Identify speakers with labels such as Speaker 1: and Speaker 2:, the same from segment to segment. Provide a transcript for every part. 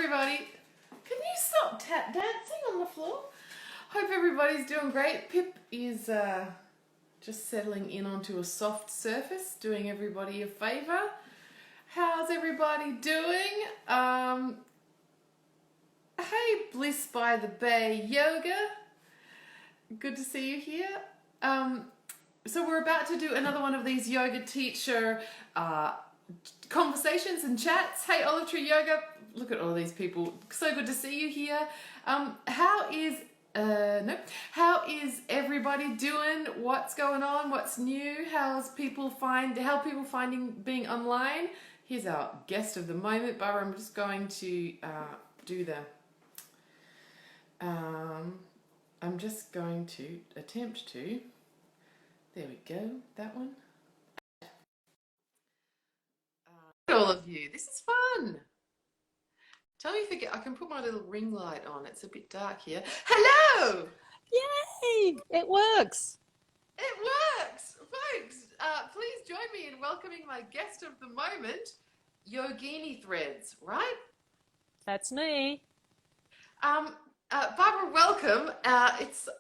Speaker 1: everybody. Can you stop tap dancing on the floor? Hope everybody's doing great. Pip is just settling in onto a soft surface, doing everybody a favour. How's everybody doing? Hey, Bliss by the Bay Yoga. Good to see you here. So we're about to do another one of these yoga teacher conversations and chats. Hey, Olive Tree Yoga. Look at all these people. So good to see you here. How is everybody doing? What's going on? What's new? How people finding being online? Here's our guest of the moment, Barbara. I'm just going to do the. I'm just going to attempt to. There we go. That one. All of you. This is fun. Tell me if I can put my little ring light on. It's a bit dark here. Hello!
Speaker 2: Yay! It works.
Speaker 1: It works! Folks, please join me in welcoming my guest of the moment, Yogini Threads, right?
Speaker 2: That's me.
Speaker 1: Barbara, welcome.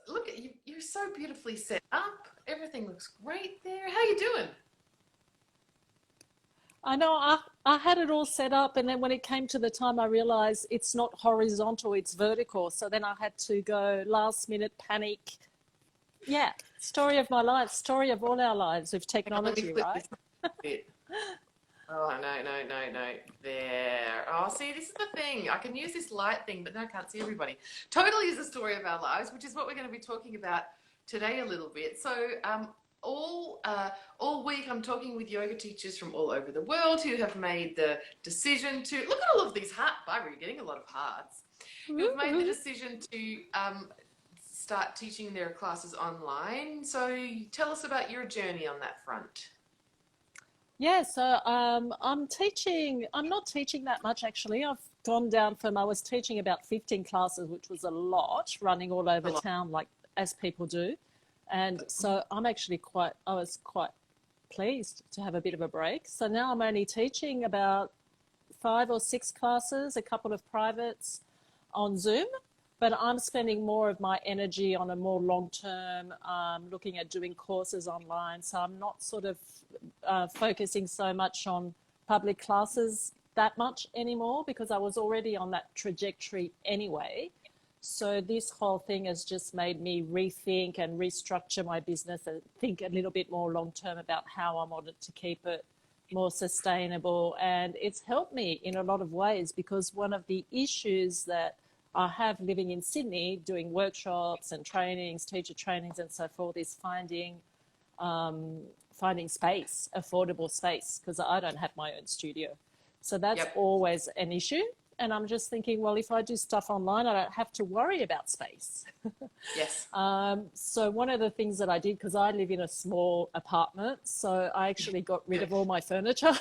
Speaker 1: Look at you. You're so beautifully set up. Everything looks great there. How you doing?
Speaker 2: I know I had it all set up, and then when it came to the time, I realized it's not horizontal, it's vertical. So then I had to go last minute panic. Yeah, story of my life, story of all our lives with technology, right?
Speaker 1: Oh, no. There. Oh, see, this is the thing. I can use this light thing, but then I can't see everybody. Totally is the story of our lives, which is what we're going to be talking about today a little bit. So, all week I'm talking with yoga teachers from all over the world who have made the decision to, look at all of these hearts, Barbara, you're getting a lot of hearts, who have made the decision to start teaching their classes online. So tell us about your journey on that front.
Speaker 2: Yeah, so I'm not teaching that much actually. I've gone down I was teaching about 15 classes, which was a lot, running all over town like as people do. And so I was quite pleased to have a bit of a break. So now I'm only teaching about 5 or 6 classes, a couple of privates on Zoom, but I'm spending more of my energy on a more long-term, looking at doing courses online. So I'm not sort of focusing so much on public classes that much anymore because I was already on that trajectory anyway. So this whole thing has just made me rethink and restructure my business and think a little bit more long-term about how I wanted to keep it more sustainable. And it's helped me in a lot of ways because one of the issues that I have living in Sydney, doing workshops and trainings, teacher trainings and so forth, is finding space, affordable space, because I don't have my own studio. So that's always an issue. And I'm just thinking, well, if I do stuff online, I don't have to worry about space.
Speaker 1: Yes.
Speaker 2: So one of the things that I did, because I live in a small apartment, so I actually got rid of all my furniture.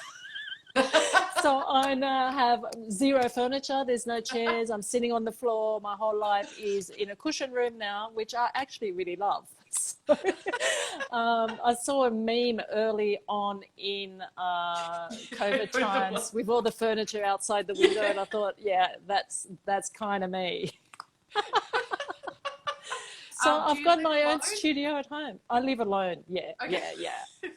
Speaker 2: So I now have 0 furniture. There's no chairs. I'm sitting on the floor. My whole life is in a cushion room now, which I actually really love. So, I saw a meme early on in COVID times with all the furniture outside the window, and I thought, yeah, that's kind of me. So I've got my own studio at home. I live alone. Yeah, okay. Yeah.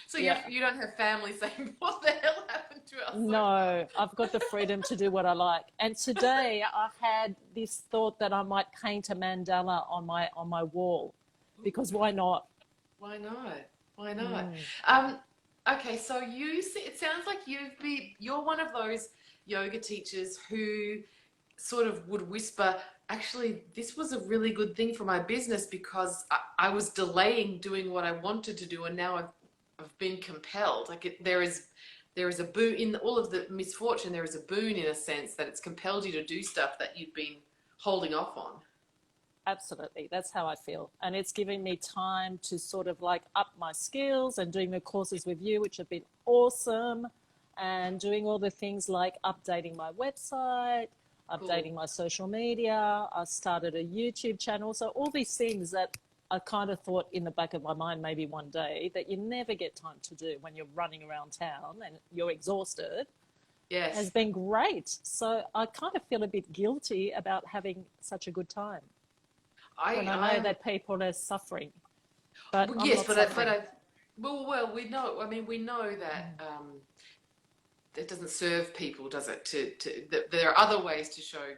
Speaker 1: So you don't have family saying, what the hell happened to us?
Speaker 2: No, I've got the freedom to do what I like. And today I had this thought that I might paint a mandala on my wall, because why not?
Speaker 1: Why not? Okay, so it sounds like you're one of those yoga teachers who sort of would whisper, actually, this was a really good thing for my business because I was delaying doing what I wanted to do, and now I've been compelled. Like there is a boon in all of the misfortune. There is a boon in a sense that it's compelled you to do stuff that you've been holding off on.
Speaker 2: Absolutely. That's how I feel. And it's giving me time to sort of like up my skills and doing the courses with you, which have been awesome, and doing all the things like updating my website, updating my social media. I started a YouTube channel. So all these things that I kind of thought in the back of my mind maybe one day that you never get time to do when you're running around town and you're exhausted. has
Speaker 1: Yes.
Speaker 2: been great. So I kind of feel a bit guilty about having such a good time when I know
Speaker 1: I'm
Speaker 2: that people are suffering, but
Speaker 1: well,
Speaker 2: I'm
Speaker 1: yes,
Speaker 2: not
Speaker 1: but
Speaker 2: suffering.
Speaker 1: I well, we know. I mean, we know that
Speaker 2: Mm.
Speaker 1: it doesn't serve people, does it? That there are other ways to show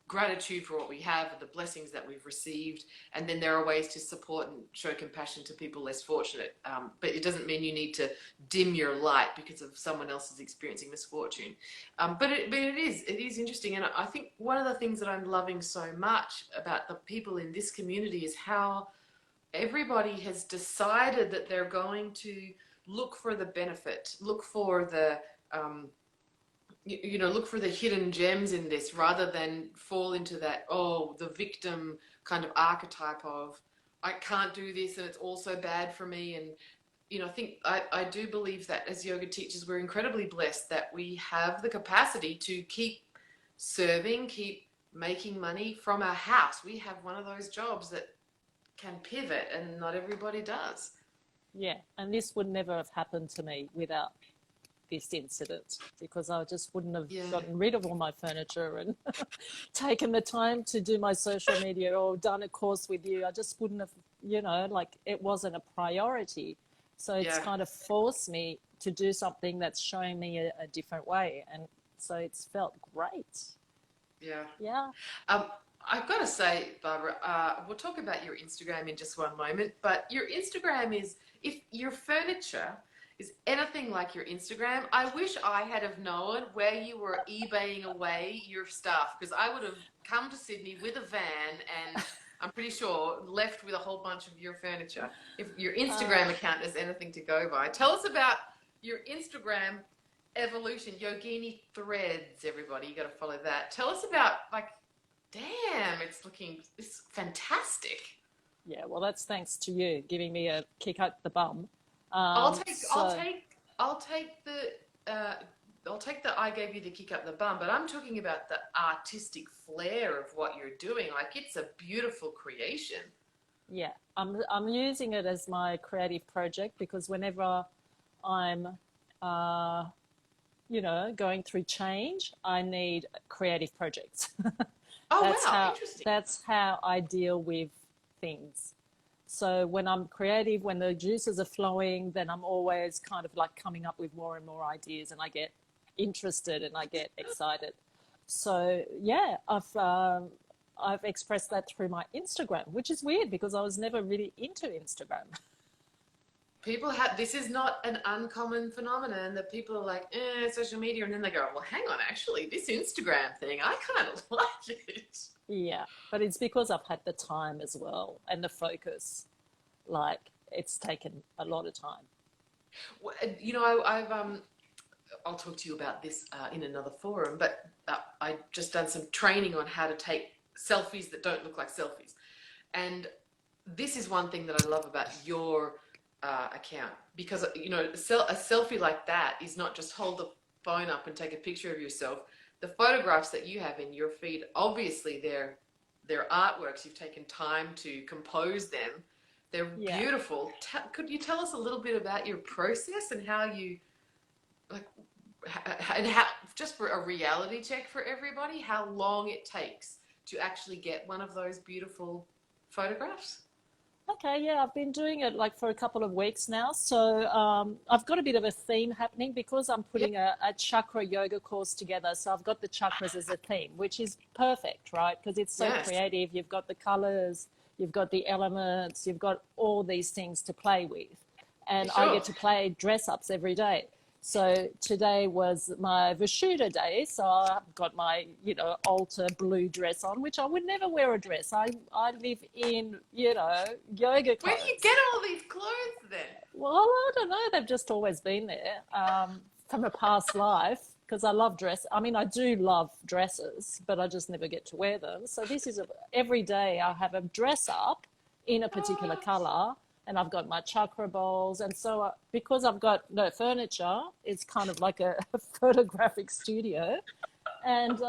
Speaker 1: gratitude for what we have and the blessings that we've received, and then there are ways to support and show compassion to people less fortunate. But it doesn't mean you need to dim your light because of someone else is experiencing misfortune. But it is interesting, and I think one of the things that I'm loving so much about the people in this community is how everybody has decided that they're going to look for the benefit, look for the um, look for the hidden gems in this rather than fall into that, oh, the victim kind of archetype of, I can't do this and it's also bad for me. And, I think I do believe that as yoga teachers, we're incredibly blessed that we have the capacity to keep serving, keep making money from our house. We have one of those jobs that can pivot and not everybody does.
Speaker 2: Yeah, and this would never have happened to me without this incident because I just wouldn't have
Speaker 1: Yeah.
Speaker 2: gotten rid of all my furniture and taken the time to do my social media or done a course with you. I just wouldn't have, like it wasn't a priority. So it's
Speaker 1: Yeah.
Speaker 2: kind of forced me to do something that's showing me a different way. And so it's felt great.
Speaker 1: Yeah.
Speaker 2: Yeah.
Speaker 1: Um, I've got to say, Barbara, we'll talk about your Instagram in just one moment, but your Instagram is, if your furniture is anything like your Instagram, I wish I had have known where you were eBaying away your stuff, because I would have come to Sydney with a van and I'm pretty sure left with a whole bunch of your furniture. If your
Speaker 2: Uh,
Speaker 1: Instagram account is anything to go by, tell us about your Instagram evolution. Yogini threads, everybody, you got to follow that. Tell us about, like, damn, it's fantastic.
Speaker 2: yeah, well, that's thanks to you giving me a kick up the bum.
Speaker 1: I'll take I'll
Speaker 2: So
Speaker 1: take I'll take the I'll take the I gave you the kick up the bum, but I'm talking about the artistic flair of what you're doing. Like, it's a beautiful creation.
Speaker 2: yeah, I'm using it as my creative project because whenever I'm, uh, going through change, I need creative projects.
Speaker 1: Oh
Speaker 2: that's
Speaker 1: wow,
Speaker 2: how
Speaker 1: interesting.
Speaker 2: that's how I deal with things. So when I'm creative, when the juices are flowing, then I'm always kind of like coming up with more and more ideas, and I get interested and I get excited. So yeah, I've expressed that through my Instagram, which is weird because I was never really into Instagram.
Speaker 1: People have this is not an uncommon phenomenon that people are like, social media, and then they go, well, hang on, actually, this Instagram thing, I kind of like it.
Speaker 2: Yeah, but it's because I've had the time as well and the focus. Like it's taken a lot of time.
Speaker 1: Well, I'll talk to you about this in another forum, but I just done some training on how to take selfies that don't look like selfies. And this is one thing that I love about your account, because, a selfie like that is not just hold the phone up and take a picture of yourself. The photographs that you have in your feed, obviously they're artworks. You've taken time to compose them. They're
Speaker 2: Yeah.
Speaker 1: beautiful. Could you tell us a little bit about your process and how you, like, and how, just for a reality check for everybody, how long it takes to actually get one of those beautiful photographs?
Speaker 2: Okay, yeah, I've been doing it like for a couple of weeks now. So I've got a bit of a theme happening because I'm
Speaker 1: Yeah,
Speaker 2: putting a chakra yoga course together. So I've got the chakras as a theme, which is perfect, right? Because it's so
Speaker 1: yes,
Speaker 2: creative. You've got the colors, you've got the elements, you've got all these things to play with.
Speaker 1: for
Speaker 2: And I
Speaker 1: sure.
Speaker 2: get to play dress ups every day. So today was my Vishuddha day. So I've got my, altar blue dress on, which I would never wear a dress. I live in, yoga
Speaker 1: Where do you
Speaker 2: clothes.
Speaker 1: get all these clothes then?
Speaker 2: Well, I don't know. They've just always been there from a past life because I love dress. I mean, I do love dresses, but I just never get to wear them. So this is every day I have a dress up in a particular
Speaker 1: Oh,
Speaker 2: color, and I've got my chakra bowls. And so because I've got no furniture, it's kind of like a photographic studio. And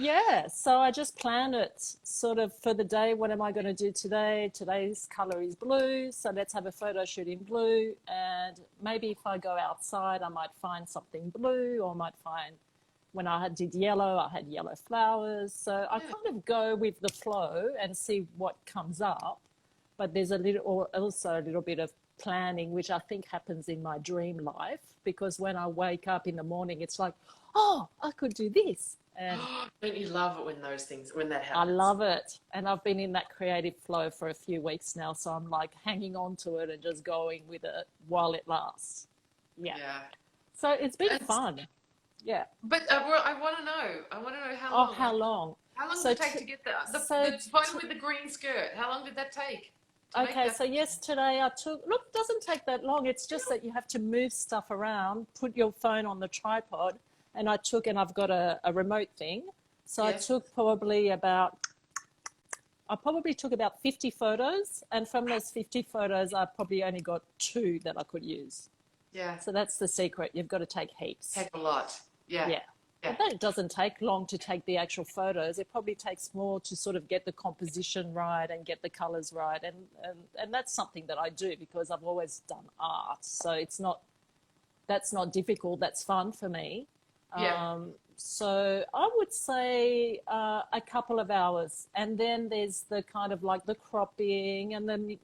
Speaker 2: Yeah, so I just plan it sort of for the day. What am I going to do today? Today's color is blue, so let's have a photo shoot in blue. And maybe if I go outside, I might find something blue, or I might find when did yellow, I had yellow flowers. So I
Speaker 1: Yeah.
Speaker 2: kind of go with the flow and see what comes up. But there's also a little bit of planning, which I think happens in my dream life, because when I wake up in the morning, it's like, oh, I could do this. And
Speaker 1: Don't you love it when that
Speaker 2: I
Speaker 1: happens?
Speaker 2: love it. And I've been in that creative flow for a few weeks now. So I'm like hanging on to it and just going with it while it lasts. Yeah.
Speaker 1: Yeah.
Speaker 2: So it's been
Speaker 1: And,
Speaker 2: fun. Yeah.
Speaker 1: but I want to know. I want to know how
Speaker 2: Oh,
Speaker 1: long.
Speaker 2: how long?
Speaker 1: How long
Speaker 2: So,
Speaker 1: did it take to get
Speaker 2: so,
Speaker 1: the photo with the green skirt? How long did that take to make
Speaker 2: okay.
Speaker 1: that?
Speaker 2: So yesterday look, it doesn't take that long. It's just that you have to move stuff around, put your phone on the tripod. And I've got a remote thing. So
Speaker 1: Yes.
Speaker 2: I probably took about 50 photos, and from those 50 photos, I probably only got 2 that I could use.
Speaker 1: Yeah.
Speaker 2: So that's the secret. You've got to take heaps.
Speaker 1: Heck a lot. Yeah.
Speaker 2: Yeah.
Speaker 1: Yeah.
Speaker 2: But that doesn't take long to take the actual photos. It probably takes more to sort of get the composition right and get the colors right. And that's something that I do because I've always done art. So that's not difficult. That's fun for me.
Speaker 1: Yeah.
Speaker 2: So I would say a couple of hours, and then there's the kind of like the cropping and then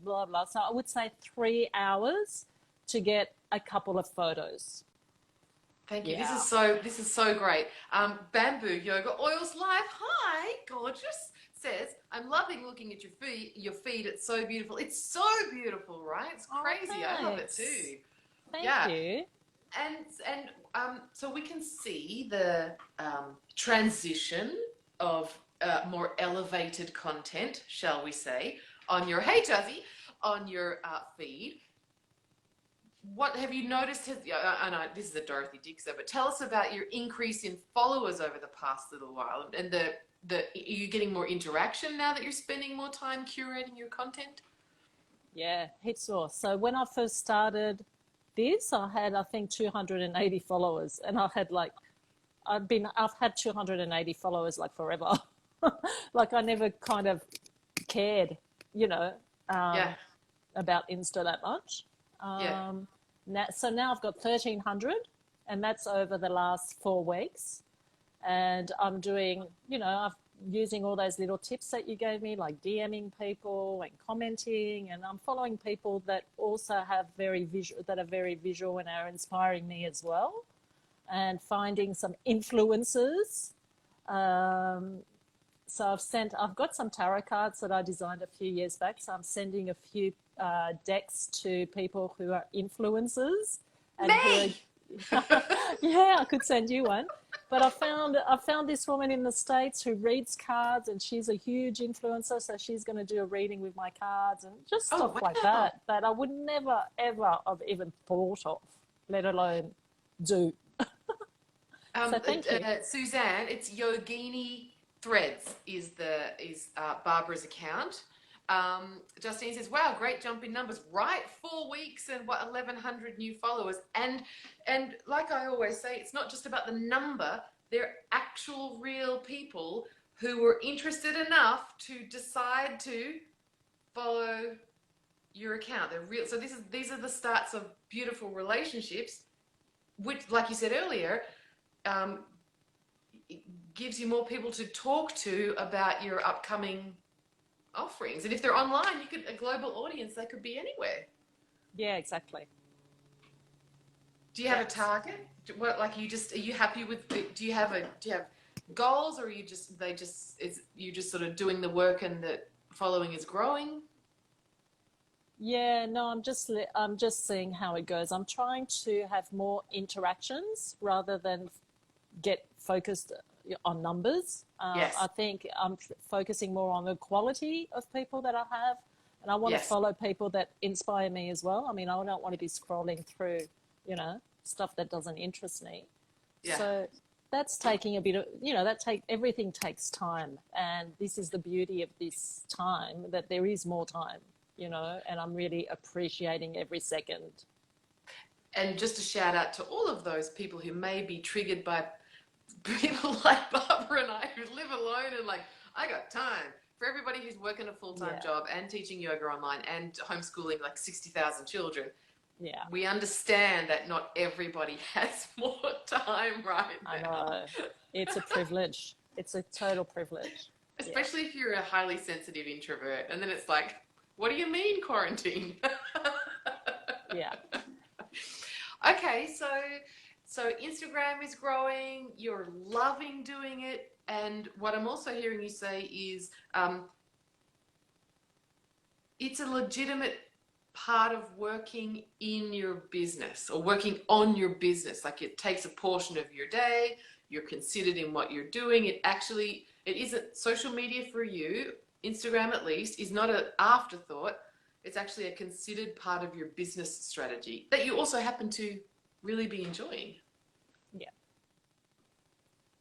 Speaker 2: blah blah. So I would say 3 hours to get a couple of photos.
Speaker 1: Thank you.
Speaker 2: Yeah.
Speaker 1: This is so great. Bamboo Yoga Oils Life. Hi, gorgeous. Says, I'm loving looking at your feed. Your feed. It's so beautiful. It's so beautiful, right? It's
Speaker 2: Oh,
Speaker 1: crazy. I love it
Speaker 2: thanks.
Speaker 1: too.
Speaker 2: Thank
Speaker 1: Yeah.
Speaker 2: you.
Speaker 1: And so we can see the transition of more elevated content, shall we say, on your on your feed. What have you noticed? I know this is a Dorothy Dixer, but tell us about your increase in followers over the past little while, and are you getting more interaction now that you're spending more time curating your content?
Speaker 2: Yeah, heaps more. So when I first started this, I had I think 280 followers, and I've had 280 followers like forever. Like I never kind of cared, you know, um,
Speaker 1: Yeah,
Speaker 2: about Insta that much.
Speaker 1: yeah.
Speaker 2: So now I've got 1,300, and that's over the last 4 weeks. And I'm doing, I'm using all those little tips that you gave me, like DMing people and commenting, and I'm following people that also have that are very visual and are inspiring me as well, and finding some influencers. Um, so I've got some tarot cards that I designed a few years back. So I'm sending a few decks to people who are influencers and who
Speaker 1: Me!
Speaker 2: are, yeah, I could send you one. But I found this woman in the States who reads cards, and she's a huge influencer. So she's going to do a reading with my cards and just
Speaker 1: Oh,
Speaker 2: stuff like
Speaker 1: wow.
Speaker 2: that I would never, ever have even thought of, let alone do. So thank you.
Speaker 1: Suzanne, it's Yogini Threads is Barbara's account. Justine says, "Wow, great jump in numbers! Right, 4 weeks and 1,100 new followers." And like I always say, it's not just about the number. They're actual, real people who were interested enough to decide to follow your account. They're real. So these are the starts of beautiful relationships, which, like you said earlier, um, gives you more people to talk to about your upcoming offerings. And if they're online, a global audience, they could be anywhere.
Speaker 2: Yeah, exactly.
Speaker 1: Do you have a
Speaker 2: Yes.
Speaker 1: target? Are you happy with, do you have goals, or are you just sort of doing the work and the following is growing?
Speaker 2: Yeah, no, I'm just seeing how it goes. I'm trying to have more interactions rather than get focused on numbers. I
Speaker 1: Yes.
Speaker 2: think I'm focusing more on the quality of people that I have, and I want to
Speaker 1: Yes.
Speaker 2: follow people that inspire me as well. I mean, I don't want to be scrolling through, stuff that doesn't interest me.
Speaker 1: Yeah.
Speaker 2: So that's taking a bit of, everything takes time, and this is the beauty of this time, that there is more time, and I'm really appreciating every second.
Speaker 1: And just a shout out to all of those people who may be triggered by people like Barbara and I who live alone and like, I got time. For everybody who's working a full-time
Speaker 2: Yeah.
Speaker 1: job and teaching yoga online and homeschooling like 60,000 children,
Speaker 2: Yeah.
Speaker 1: we understand that not everybody has more time right
Speaker 2: I
Speaker 1: now.
Speaker 2: know. It's a privilege. It's a total privilege. Yeah.
Speaker 1: Especially if you're a highly sensitive introvert. And then it's like, what do you mean quarantine?
Speaker 2: Yeah.
Speaker 1: Okay, so Instagram is growing, you're loving doing it, and what I'm also hearing you say is it's a legitimate part of working in your business or working on your business. Like it takes a portion of your day, you're considered in what you're doing. It isn't social media for you, Instagram at least, is not an afterthought. It's actually a considered part of your business strategy that you also happen to really be enjoying.
Speaker 2: Yeah.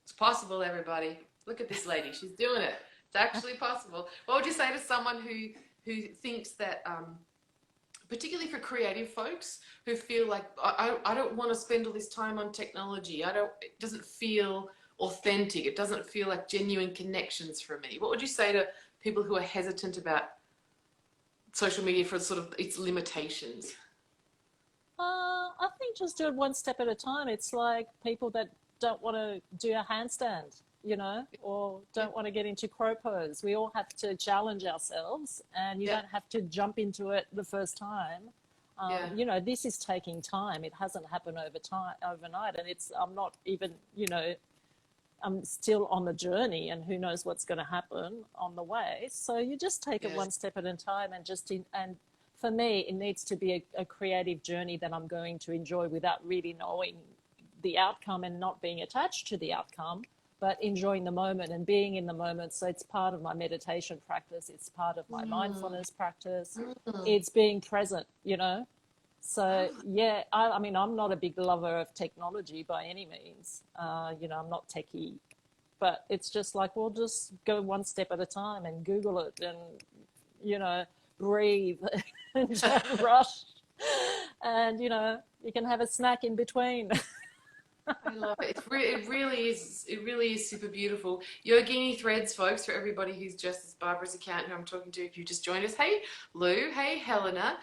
Speaker 1: It's possible, everybody. Look at this lady. She's doing it. It's actually possible. What would you say to someone who thinks that, particularly for creative folks who feel like, I don't want to spend all this time on technology. It doesn't feel authentic. It doesn't feel like genuine connections for me. What would you say to people who are hesitant about social media for sort of its limitations?
Speaker 2: I think just do it one step at a time. It's like people that don't want to do a handstand, or don't want to get into crow pose. We all have to challenge ourselves, and you don't have to jump into it the first time. This is taking time. It hasn't happened overnight, and I'm not even, I'm still on the journey, and who knows what's going to happen on the way. So you just take it one step at a time, and for me, it needs to be a creative journey that I'm going to enjoy without really knowing the outcome and not being attached to the outcome, but enjoying the moment and being in the moment. So it's part of my meditation practice. It's part of my mindfulness practice. It's being present, So, yeah, I mean, I'm not a big lover of technology by any means. I'm not techie. But it's just like, we'll just go one step at a time and Google it and, breathe and don't rush. And, you can have a snack in between.
Speaker 1: I love it. It really is. It really is super beautiful. Yogini Threads, folks, for everybody who's just as Barbara's account who I'm talking to. If you just joined us, hey Lou, hey Helena.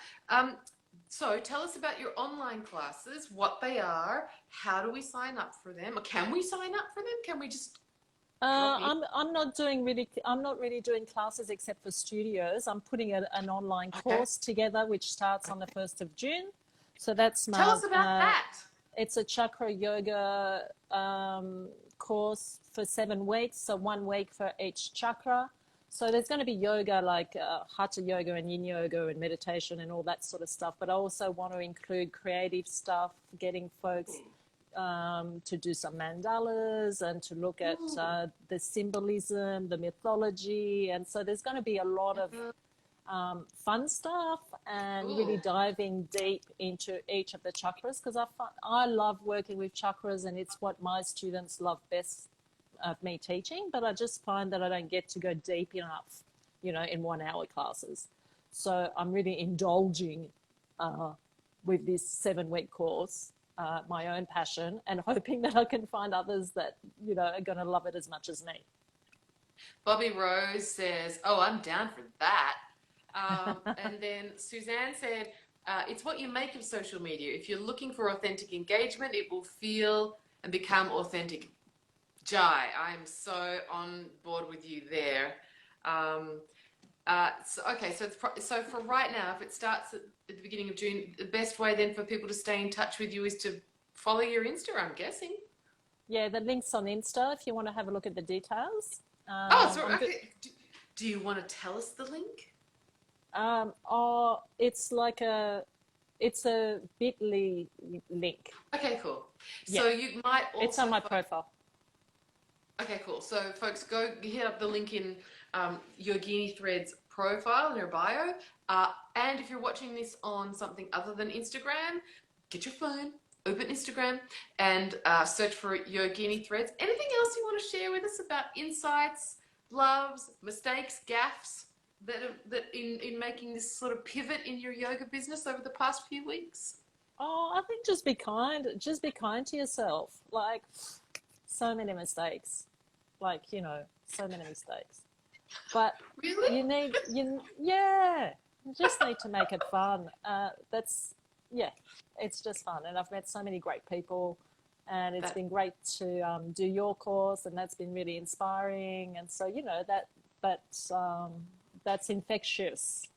Speaker 1: So tell us about your online classes, what they are, how do we sign up for them, or can we sign up for them? Can we just?
Speaker 2: I'm not really doing classes except for studios. I'm putting an online course together, which starts on the 1st of June. So that's
Speaker 1: Tell us about that.
Speaker 2: It's a chakra yoga course for 7 weeks, so 1 week for each chakra. So there's going to be yoga like hatha yoga and yin yoga and meditation and all that sort of stuff. But I also want to include creative stuff, getting folks to do some mandalas and to look at the symbolism, the mythology. And so there's going to be a lot of fun stuff and really diving deep into each of the chakras, because I love working with chakras, and it's what my students love best of me teaching, but I just find that I don't get to go deep enough, in 1 hour classes. So I'm really indulging with this 7-week course, my own passion, and hoping that I can find others that, are going to love it as much as me.
Speaker 1: Bobby Rose says, oh, I'm down for that. And then Suzanne said, it's what you make of social media. If you're looking for authentic engagement, it will feel and become authentic. Jai, I'm so on board with you there. So for right now, if it starts at the beginning of June, the best way then for people to stay in touch with you is to follow your Insta, I'm guessing. Yeah,
Speaker 2: the link's on Insta if you want to have a look at the details.
Speaker 1: Do you want to tell us the link?
Speaker 2: It's a bit.ly link.
Speaker 1: Okay, cool. Yeah. So you might also...
Speaker 2: It's on my profile.
Speaker 1: Okay, cool. So folks, go hit up the link in Yogini Threads profile in her bio. And if you're watching this on something other than Instagram, get your phone, open Instagram, and search for Yogini Threads. Anything else you want to share with us about insights, loves, mistakes, gaffes that in making this sort of pivot in your yoga business over the past few weeks?
Speaker 2: Oh, I think just be kind to yourself. Like, So many mistakes. Like, so many mistakes. But
Speaker 1: Really?
Speaker 2: yeah, you just need to make it fun. Yeah, it's just fun. And I've met so many great people, and it's
Speaker 1: That,
Speaker 2: been great to do your course, and that's been really inspiring. And so, that's infectious.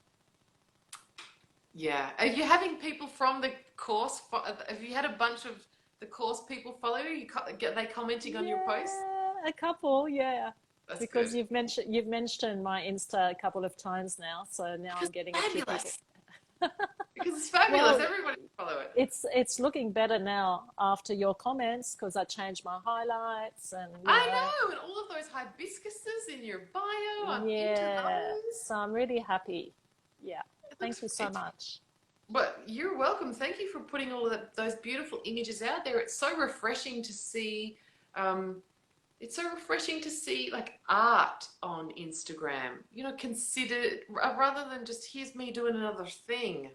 Speaker 1: yeah. Are you having people from the course? Have you had a bunch of the course people follow you? Get they commenting on your posts?
Speaker 2: Yeah, a couple, yeah.
Speaker 1: That's
Speaker 2: Because
Speaker 1: good.
Speaker 2: you've mentioned my Insta a couple of times now, so now I'm
Speaker 1: Because
Speaker 2: getting a
Speaker 1: it's
Speaker 2: few people.
Speaker 1: fabulous. Because it's fabulous.
Speaker 2: Well,
Speaker 1: Everybody can follow it.
Speaker 2: it's looking better now after your comments because I changed my highlights and
Speaker 1: I know, and all of those hibiscuses in your bio, I'm into
Speaker 2: yeah.
Speaker 1: those.
Speaker 2: So I'm really happy. Yeah.
Speaker 1: It
Speaker 2: Thank
Speaker 1: looks,
Speaker 2: you so
Speaker 1: it's,
Speaker 2: much.
Speaker 1: but you're welcome. Thank you for putting all of those beautiful images out there. It's so refreshing to see. Um, it's so refreshing to see like art on Instagram. Considered rather than just here's me doing another thing.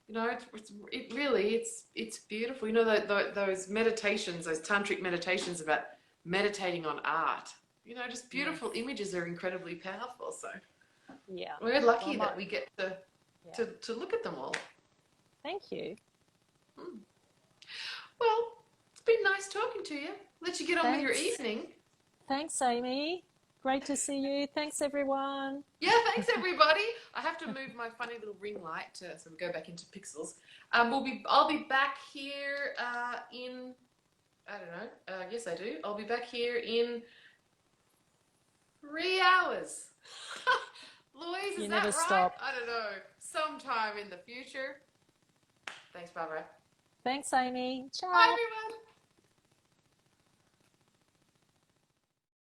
Speaker 1: It really it's beautiful. Those meditations, those tantric meditations about meditating on art. Just beautiful
Speaker 2: Yes.
Speaker 1: images are incredibly powerful. So
Speaker 2: Yeah.
Speaker 1: we're
Speaker 2: Well,
Speaker 1: lucky that we get to
Speaker 2: yeah.
Speaker 1: to look at them all.
Speaker 2: Thank you.
Speaker 1: Hmm. Well, it's been nice talking to you. Let you get on with your
Speaker 2: Thanks.
Speaker 1: evening.
Speaker 2: Thanks, Amy. Great to see you. Thanks, everyone.
Speaker 1: Yeah, thanks everybody. I have to move my funny little ring light so we go back into pixels. I'll be back here in I don't know. Yes, I do. I'll be back here in 3 hours. Louise, is
Speaker 2: You
Speaker 1: that
Speaker 2: never
Speaker 1: right?
Speaker 2: stop.
Speaker 1: I don't know. Sometime in the future. Thanks, Barbara.
Speaker 2: Thanks, Amy.
Speaker 1: Bye,
Speaker 2: Ciao.
Speaker 1: everyone.